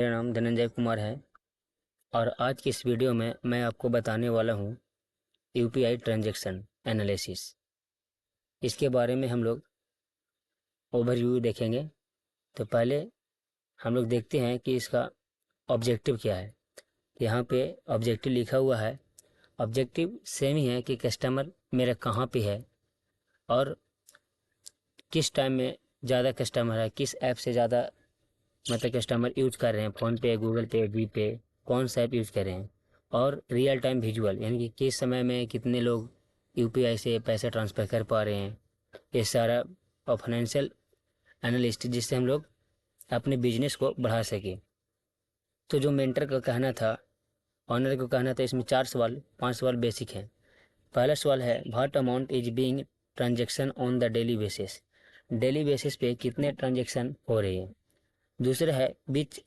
मेरा नाम धनंजय कुमार है और आज की इस वीडियो में मैं आपको बताने वाला हूँ यूपीआई ट्रांजैक्शन एनालिसिस। इसके बारे में हम लोग ओवरव्यू देखेंगे। तो पहले हम लोग देखते हैं कि इसका ऑब्जेक्टिव क्या है। यहाँ पे ऑब्जेक्टिव लिखा हुआ है। ऑब्जेक्टिव सेम ही है कि कस्टमर मेरा कहाँ पे है और किस टाइम में ज़्यादा कस्टमर है, किस ऐप से ज़्यादा मतलब कस्टमर यूज कर रहे हैं, फ़ोन पे, गूगल पे, वी पे, कौन सा ऐप यूज़ कर रहे हैं। और रियल टाइम विजुअल यानी कि किस समय में कितने लोग यूपीआई से पैसे ट्रांसफ़र कर पा रहे हैं, ये सारा। और फाइनेंशियल एनालिस्ट जिससे हम लोग अपने बिजनेस को बढ़ा सकें। तो जो मेंटर का कहना था, ऑनर को कहना था, इसमें 5 सवाल बेसिक हैं। पहला सवाल है what amount is being transaction on the daily basis. Daily basis पे कितने ट्रांजेक्शन हो रहे हैं। दूसरा है विच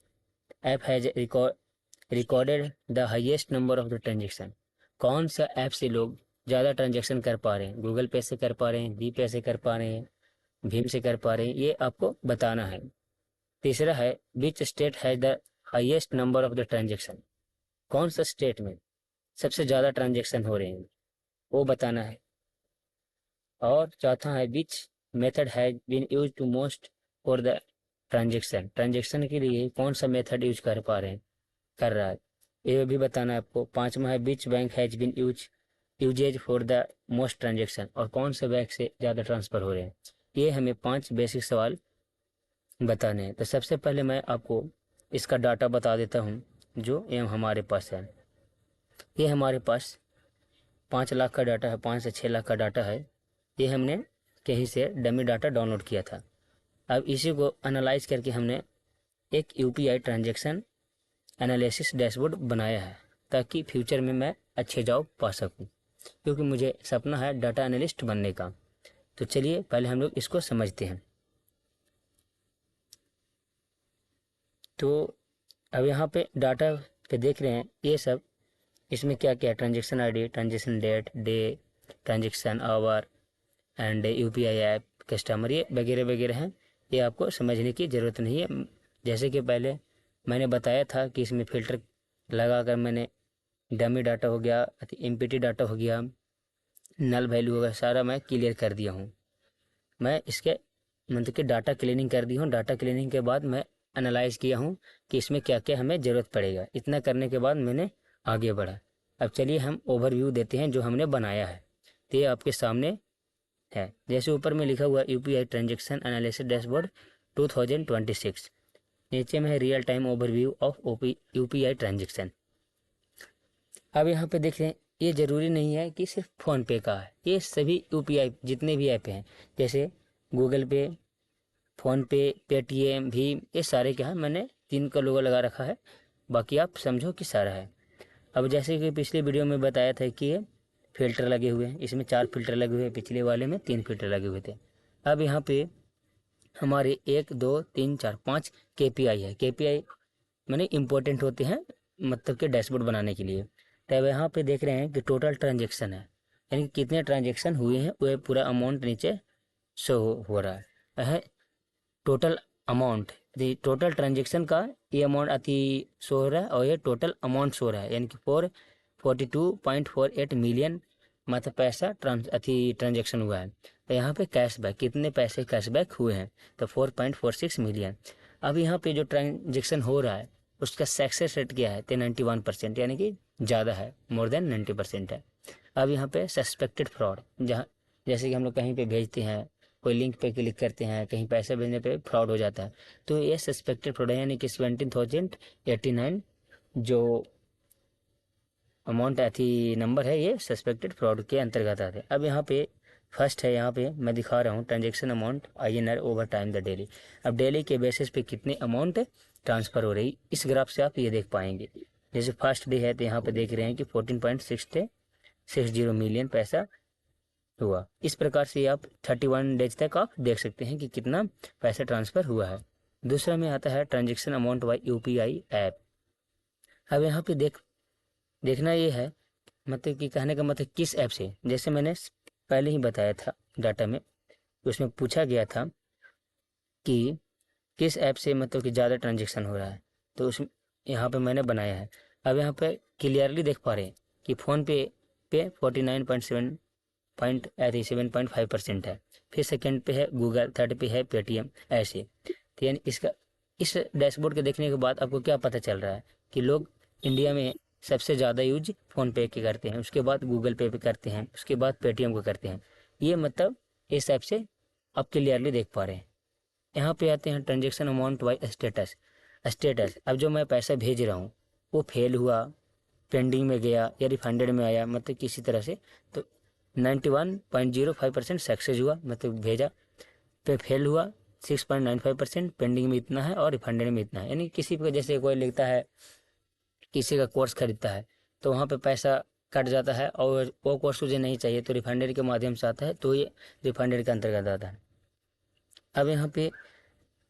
app has recorded the highest number of the transaction. कौन सा ऐप से लोग ज़्यादा ट्रांजेक्शन कर पा रहे हैं, गूगल पे से कर पा रहे हैं, जी पे से कर पा रहे हैं, भीम से कर पा रहे हैं, ये आपको बताना है। तीसरा है which state has the highest number of the transaction. कौन सा स्टेट में सबसे ज़्यादा ट्रांजेक्शन हो रहे हैं, वो बताना है। और चौथा है which method has been use to most for the transaction. Transaction के लिए कौन सा मेथड यूज कर रहा है, ये भी बताना है आपको। पांचवा है which bank has been usages for the most transaction. और कौन से बैंक से ज़्यादा ट्रांसफ़र हो रहे हैं। ये हमें 5 बेसिक सवाल बताने हैं। तो सबसे पहले मैं आपको इसका डाटा बता देता हूँ जो ये हमारे पास है। ये हमारे पास 5 लाख का डाटा है, 5 से 6 लाख का डाटा है। ये हमने कहीं से डमी डाटा डाउनलोड किया था। अब इसी को एनालाइज करके हमने एक यूपीआई ट्रांजेक्शन एनालिसिस डैशबोर्ड बनाया है ताकि फ्यूचर में मैं अच्छे जॉब पा सकूं, क्योंकि मुझे सपना है डाटा एनालिस्ट बनने का। तो चलिए पहले हम लोग इसको समझते हैं। तो अब यहाँ पे डाटा पे देख रहे हैं ये सब, इसमें क्या क्या है, transaction ID, transaction date, day, transaction hour and UPI app, customer, ये वगैरह वगैरह हैं। ये आपको समझने की ज़रूरत नहीं है। जैसे कि पहले मैंने बताया था कि इसमें फ़िल्टर लगाकर मैंने डमी डाटा हो गया, एमपीटी डाटा हो गया, नल वैल्यू हो गया, सारा मैं क्लियर कर दिया हूँ। मैं इसके मतलब कि डाटा क्लीनिंग कर दी हूँ। डाटा क्लीनिंग के बाद मैं एनालाइज किया हूँ कि इसमें क्या क्या हमें ज़रूरत पड़ेगा। इतना करने के बाद मैंने आगे बढ़ा। अब चलिए हम ओवरव्यू देते हैं जो हमने बनाया है। तो ये आपके सामने है। जैसे ऊपर में लिखा हुआ यूपीआई ट्रांजेक्शन एनालिसिस डैशबोर्ड 2026, नीचे में है real time overview of UPI transaction. अब यहाँ पे देख रहे हैं ये ज़रूरी नहीं है कि सिर्फ फ़ोन पे का है, ये सभी यूपीआई जितने भी ऐप हैं जैसे गूगल पे, फ़ोन पे, पेटीएम, भीम, ये सारे क्या है, मैंने 3 का लोगो लगा रखा है। बाकी आप समझो कि सारा है। अब जैसे कि पिछले वीडियो में बताया था कि ये फ़िल्टर लगे हुए हैं, इसमें 4 फ़िल्टर लगे हुए हैं, पिछले वाले में 3 फ़िल्टर लगे हुए थे। अब यहाँ पे हमारे 1 2 3 4 5 केपीआई है। केपीआई माने इम्पोर्टेंट होते हैं मतलब कि डैशबोर्ड बनाने के लिए। तब यहाँ पे देख रहे हैं कि टोटल ट्रांजेक्शन है, यानी कि कितने ट्रांजेक्शन हुए हैं, वह पूरा अमाउंट नीचे शो हो रहा है। वह टोटल अमाउंट, टोटल ट्रांजेक्शन का ये अमाउंट अति शो हो रहा है और ये टोटल अमाउंट शो हो रहा है, यानी कि 442.48 मिलियन मतलब पैसा ट्रांजेक्शन हुआ है। तो यहाँ पे कैशबैक, कितने पैसे कैशबैक हुए हैं, तो 4.46 मिलियन। अब यहाँ पे जो ट्रांजेक्शन हो रहा है उसका सक्सेस रेट क्या है, तो 91%, यानी कि ज़्यादा है, मोर देन 90% है। अब यहाँ पे सस्पेक्टेड फ्रॉड, जहाँ जैसे कि हम लोग कहीं पे भेजते हैं, कोई लिंक पे क्लिक करते हैं, कहीं पैसे भेजने पे फ्रॉड हो जाता है, तो ये सस्पेक्टेड फ्रॉड है, यानी कि 17,089 जो अमाउंट अथी नंबर है, ये सस्पेक्टेड फ्रॉड के अंतर्गत आते हैं। अब यहाँ पे फर्स्ट है, यहाँ पे मैं दिखा रहा हूँ transaction amount INR over time the daily. अब डेली के बेसिस पे कितने अमाउंट ट्रांसफ़र हो रही, इस ग्राफ से आप ये देख पाएंगे। जैसे फर्स्ट डे है तो यहाँ पे देख रहे हैं कि 14.60 मिलियन पैसा हुआ। इस प्रकार से आप 31 डेज तक आप देख सकते हैं कि कितना पैसा ट्रांसफ़र हुआ है। दूसरा में आता है transaction amount by UPI app. अब यहाँ पे देखना ये है, मतलब कि कहने का मतलब किस ऐप से। जैसे मैंने पहले ही बताया था डाटा में, उसमें पूछा गया था कि किस ऐप से मतलब कि ज़्यादा ट्रांजेक्शन हो रहा है। तो उस यहाँ पे मैंने बनाया है। अब यहाँ पे क्लियरली देख पा रहे हैं कि फ़ोनपे पे 49.7.5% है। फिर सेकंड पे है गूगल, थर्ड पे है पेटीएम, ऐसे। तो यानी इस डैशबोर्ड के देखने के बाद आपको क्या पता चल रहा है कि लोग इंडिया में सबसे ज़्यादा यूज फ़ोनपे के करते हैं, उसके बाद गूगल पे करते हैं, उसके बाद पेटीएम को करते हैं। ये मतलब इस ऐप से आप क्लियरली देख पा रहे हैं। यहाँ पे आते हैं transaction amount by status. Status, अब जो मैं पैसा भेज रहा हूँ वो फेल हुआ, पेंडिंग में गया या रिफंडेड में आया, मतलब किसी तरह से, तो 91.05% सक्सेस हुआ, मतलब भेजा, पे फेल हुआ 6.95%, पेंडिंग में इतना है और रिफंडेड में इतना है। यानी किसी को, जैसे कोई लिखता है, किसी का कोर्स खरीदता है तो वहाँ पे पैसा कट जाता है और वो कोर्स मुझे नहीं चाहिए तो रिफंडेड के माध्यम से आता है, तो ये रिफंडेड के अंतर्गत आता है। अब यहाँ पे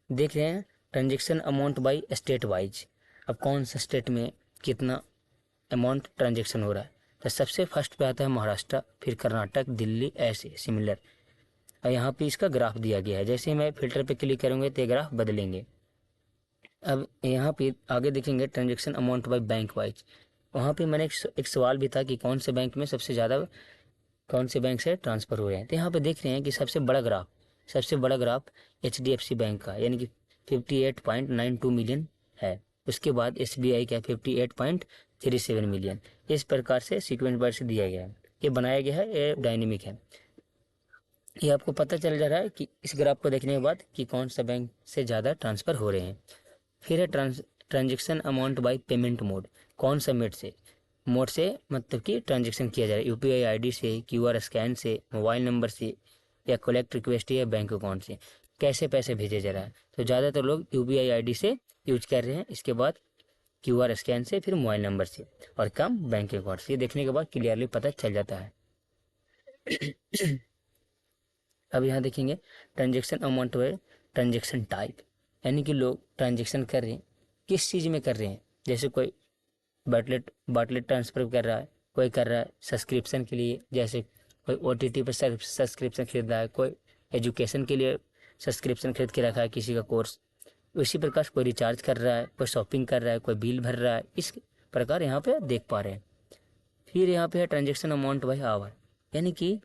देख रहे हैं transaction amount by state wise. अब कौन सा स्टेट में कितना अमाउंट ट्रांजेक्शन हो रहा है, तो सबसे फर्स्ट पे आता है महाराष्ट्र, फिर कर्नाटक, दिल्ली, ऐसे सिमिलर। और यहाँ पे इसका ग्राफ दिया गया है, जैसे मैं फिल्टर पे क्लिक करूँगे तो ये ग्राफ बदलेंगे। अब यहाँ पे आगे देखेंगे transaction amount by bank wise. वहाँ पे मैंने एक सवाल भी था कि कौन से बैंक में सबसे ज़्यादा, कौन से बैंक से ट्रांसफ़र हो रहे हैं। तो यहाँ पे देख रहे हैं कि सबसे बड़ा ग्राफ HDFC बैंक का, यानी कि 58.92 मिलियन है। उसके बाद SBI का 58.37 मिलियन। इस प्रकार से सीक्वेंस वाइज से दिया गया है, ये बनाया गया है, ये डायनेमिक है। ये आपको पता चल जा रहा है कि इस ग्राफ को देखने के बाद कि कौन सा बैंक से ज़्यादा ट्रांसफ़र हो रहे हैं। फिर है transaction amount by payment mode, कौन सा मोड से मतलब कि ट्रांजेक्शन किया जा रहा है, UPI ID से, QR स्कैन से, मोबाइल नंबर से, या कलेक्ट रिक्वेस्ट या बैंक अकाउंट से, कैसे पैसे भेजे जा रहा है। तो ज़्यादातर लोग UPI ID से यूज कर रहे हैं, इसके बाद QR स्कैन से, फिर मोबाइल नंबर से, और कम बैंक अकाउंट से। ये देखने के बाद क्लियरली पता चल जाता है। अब यहाँ देखेंगे transaction amount by transaction type, यानी कि लोग ट्रांजेक्शन कर रहे हैं किस चीज़ में कर रहे हैं। जैसे कोई बाटलेट ट्रांसफ़र कर रहा है, कोई कर रहा है सब्सक्रिप्शन के लिए, जैसे कोई OTT पर सब्सक्रिप्शन खरीद रहा है, कोई एजुकेशन के लिए सब्सक्रिप्शन खरीद के रखा है किसी का कोर्स, उसी प्रकार कोई रिचार्ज कर रहा है, कोई शॉपिंग कर रहा है, कोई बिल भर रहा है। इस प्रकार यहाँ पे देख पा रहे हैं। फिर यहाँ पे है ट्रांजेक्शन अमाउंट बाई आवर, यानी कि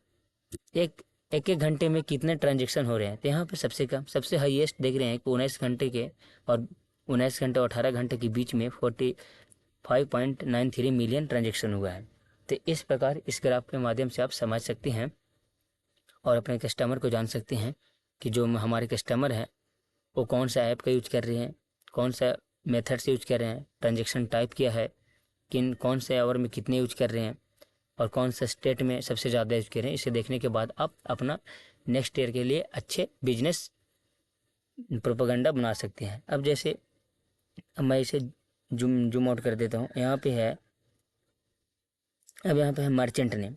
एक एक घंटे में कितने ट्रांजेक्शन हो रहे हैं। तो यहाँ पे सबसे कम, सबसे हाईएस्ट देख रहे हैं कि 19 घंटे के, और 19 घंटे और 18 घंटे के बीच में 45.93 मिलियन ट्रांजेक्शन हुआ है। तो इस प्रकार इस ग्राफ के माध्यम से आप समझ सकते हैं और अपने कस्टमर को जान सकते हैं कि जो हमारे कस्टमर हैं वो कौन सा ऐप का यूज कर रहे हैं, कौन सा मेथड से यूज कर रहे हैं, ट्रांजेक्शन टाइप क्या है, कौन से आवर में कितने यूज कर रहे हैं, और कौन सा स्टेट में सबसे ज़्यादा यूज कर रहे हैं। इसे देखने के बाद आप अपना नेक्स्ट ईयर के लिए अच्छे बिजनेस प्रोपेगेंडा बना सकते हैं। अब जैसे मैं इसे जूम आउट कर देता हूँ। यहाँ पे है, अब यहाँ पे है मर्चेंट नेम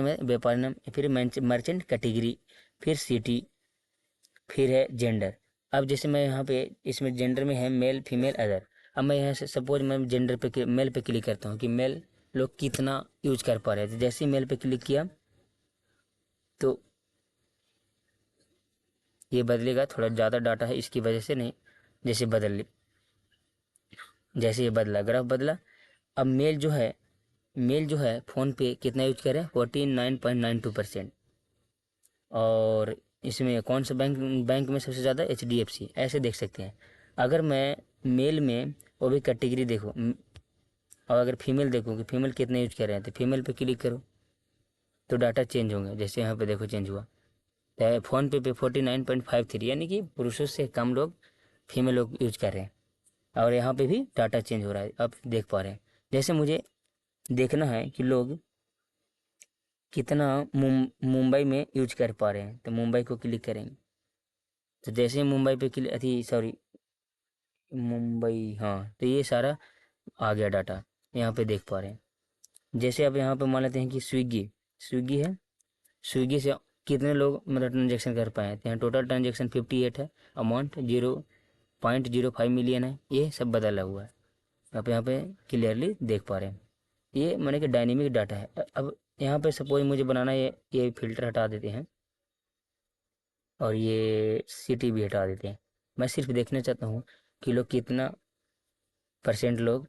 है व्यापारी नाम, फिर मर्चेंट कैटेगरी, फिर सिटी, फिर है जेंडर। अब जैसे मैं यहाँ पे इसमें जेंडर में है मेल, फीमेल, अदर। अब मैं यहाँ से सपोज मैं जेंडर पे, मेल पे क्लिक करता हूँ कि मेल लोग कितना यूज कर पा रहे थे। जैसे ही मेल पे क्लिक किया तो ये बदलेगा, थोड़ा ज़्यादा डाटा है इसकी वजह से नहीं, जैसे जैसे ये बदला, ग्राफ बदला। अब मेल जो है फ़ोन पे कितना यूज करें, 49.92%। और इसमें कौन सा बैंक में सबसे ज़्यादा, HDFC, ऐसे देख सकते हैं। अगर मैं मेल में वो भी कैटेगरी देखो, और अगर फीमेल देखो कि फीमेल कितने यूज कर रहे हैं, तो फीमेल पे क्लिक करो तो डाटा चेंज होंगे। जैसे यहाँ पे देखो चेंज हुआ, तो फ़ोन पे 49.53, यानी कि पुरुषों से कम लोग फीमेल लोग यूज कर रहे हैं। और यहाँ पे भी डाटा चेंज हो रहा है, आप देख पा रहे हैं। जैसे मुझे देखना है कि लोग कितना मुंबई में यूज कर पा रहे हैं, तो मुंबई को क्लिक करेंगे। तो जैसे ही मुंबई पे क्लिक, अथी सॉरी, मुंबई, हाँ, तो ये सारा आ गया डाटा, यहाँ पे देख पा रहे हैं। जैसे अब यहाँ पे मान लेते हैं कि स्विगी है, स्विगी से कितने लोग मतलब ट्रांजेक्शन कर पाए हैं। तो यहाँ टोटल ट्रांजेक्शन 58 है, अमाउंट 0.05 मिलियन है। ये सब बदला हुआ है, आप यहाँ पे क्लियरली देख पा रहे हैं। ये माने कि डायनेमिक डाटा है। अब यहाँ पे सपोज मुझे बनाना है, ये फिल्टर हटा देते हैं और ये सिटी भी हटा देते हैं। मैं सिर्फ देखना चाहता हूँ कि लोग कितना परसेंट लोग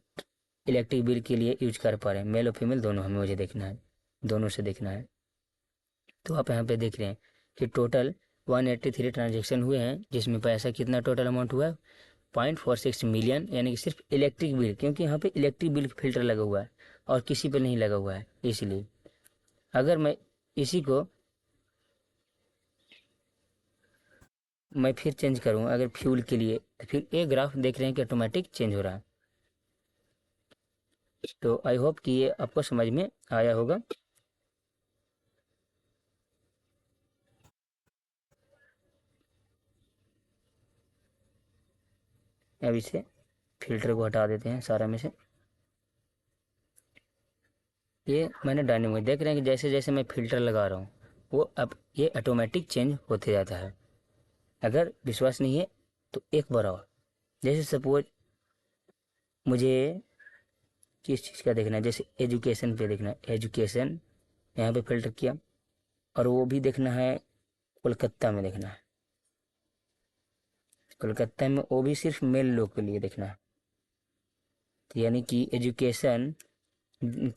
इलेक्ट्रिक बिल के लिए यूज कर पा रहे हैं, मेल और फीमेल दोनों, हमें मुझे देखना है, दोनों से देखना है। तो आप यहाँ पे देख रहे हैं कि टोटल 183 ट्रांजेक्शन हुए हैं, जिसमें पैसा कितना टोटल अमाउंट हुआ है 0.46 मिलियन, यानी कि सिर्फ इलेक्ट्रिक बिल, क्योंकि यहाँ पे इलेक्ट्रिक बिल फिल्टर लगा हुआ है और किसी पे नहीं लगा हुआ है, इसलिए अगर मैं इसी को मैं फिर चेंज करूँ अगर फ्यूल के लिए, तो फिर ये ग्राफ देख रहे हैं कि ऑटोमेटिक चेंज हो रहा है। तो आई होप कि ये आपको समझ में आया होगा। अब इसे फिल्टर को हटा देते हैं सारा में से। ये मैंने डायनेमिक देख रहे हैं कि जैसे जैसे मैं फिल्टर लगा रहा हूँ वो अब ये ऑटोमेटिक चेंज होते जाता है। अगर विश्वास नहीं है तो एक बार और, जैसे सपोज मुझे किस चीज़ का देखना है, जैसे एजुकेशन पे देखना है, एजुकेशन यहाँ पे फिल्टर किया, और वो भी देखना है कोलकाता में देखना है, कोलकाता में वो भी सिर्फ मेल लोग के लिए देखना है। तो यानी कि एजुकेशन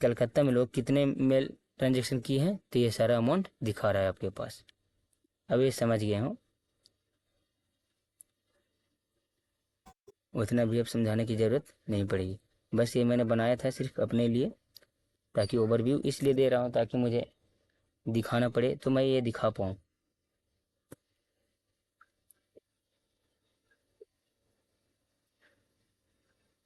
कलकत्ता में लोग कितने मेल ट्रांजेक्शन किए हैं, तो ये सारा अमाउंट दिखा रहा है आपके पास। अब ये समझ गए हो, उतना भी अब समझाने की ज़रूरत नहीं पड़ेगी। बस ये मैंने बनाया था सिर्फ अपने लिए, ताकि ओवरव्यू इसलिए दे रहा हूँ ताकि मुझे दिखाना पड़े तो मैं ये दिखा पाऊँ।